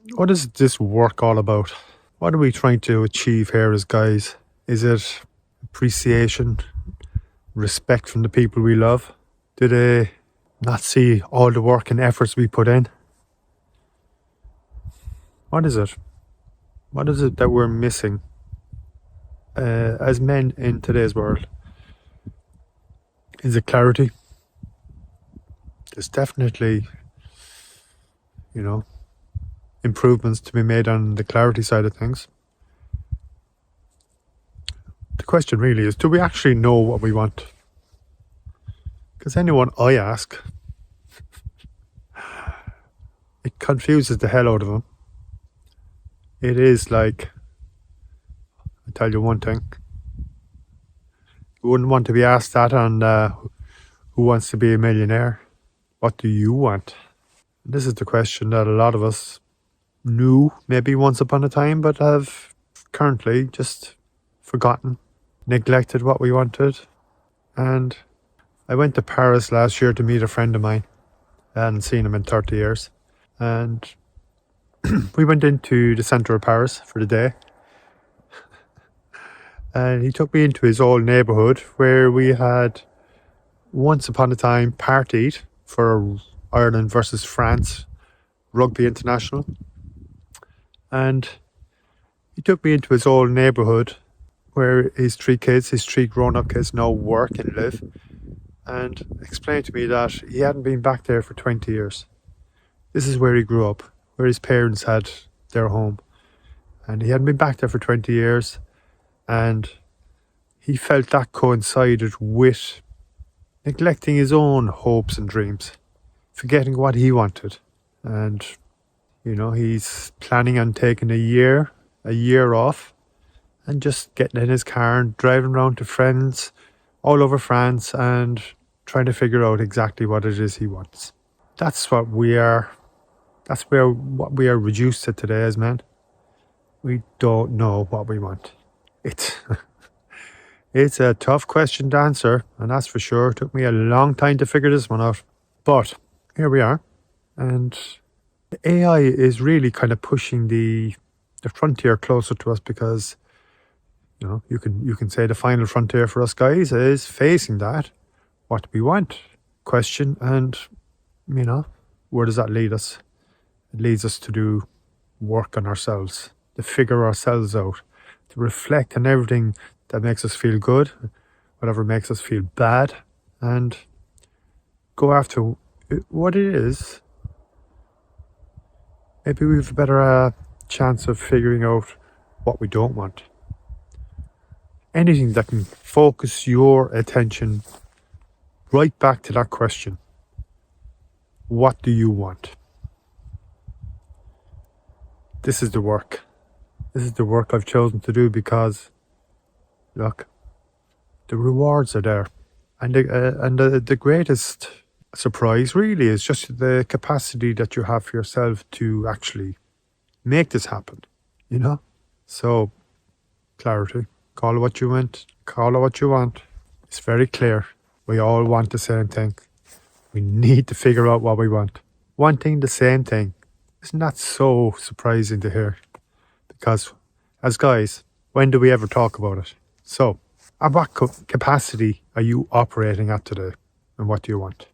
What is this work all about? What are we trying to achieve here as guys? Is it appreciation, respect from the people we love? Do they not see all the work and efforts we put in? What is it? What is it that we're missing as men in today's world? Is it clarity? There's definitely, you know, improvements to be made on the clarity side of things. The question really is, do we actually know what we want? Because anyone I ask, it confuses the hell out of them. It is like, I tell you one thing, you wouldn't want to be asked that on Who Wants to Be a Millionaire? What do you want? This is the question that a lot of us knew maybe once upon a time, but have currently just forgotten, neglected what we wanted. And I went to Paris last year to meet a friend of mine. I hadn't seen him in 30 years. And we went into the centre of Paris for the day. And he took me into his old neighbourhood where we had once upon a time partied for Ireland versus France rugby international. And he took me into his old neighbourhood where his three grown-up kids now work and live, and explained to me that he hadn't been back there for 20 years. This is where he grew up, where his parents had their home. And he hadn't been back there for 20 years, and he felt that coincided with neglecting his own hopes and dreams, forgetting what he wanted. And, he's planning on taking a year off, and just getting in his car and driving around to friends all over France and trying to figure out exactly what it is he wants. That's what we are. That's what we are reduced to today as men. We don't know what we want. It's a tough question to answer, and that's for sure. It took me a long time to figure this one out. But here we are. And the AI is really kind of pushing the frontier closer to us, because you can say the final frontier for us guys is facing that, what do we want question. And where does that lead us? It leads us to do work on ourselves, to figure ourselves out, to reflect on everything that makes us feel good, whatever makes us feel bad, and go after what it is. Maybe we have a better chance of figuring out what we don't want. Anything that can focus your attention right back to that question. What do you want? This is the work. This is the work I've chosen to do, because, look, the rewards are there. And the greatest surprise really is just the capacity that you have for yourself to actually make this happen, So, clarity. Call it what you want. Call it what you want. It's very clear. We all want the same thing. We need to figure out what we want. Wanting the same thing. Isn't that so surprising to hear? Because as guys, when do we ever talk about it? So, at what capacity are you operating at today? And what do you want?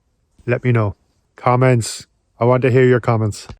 Let me know. Comments. I want to hear your comments.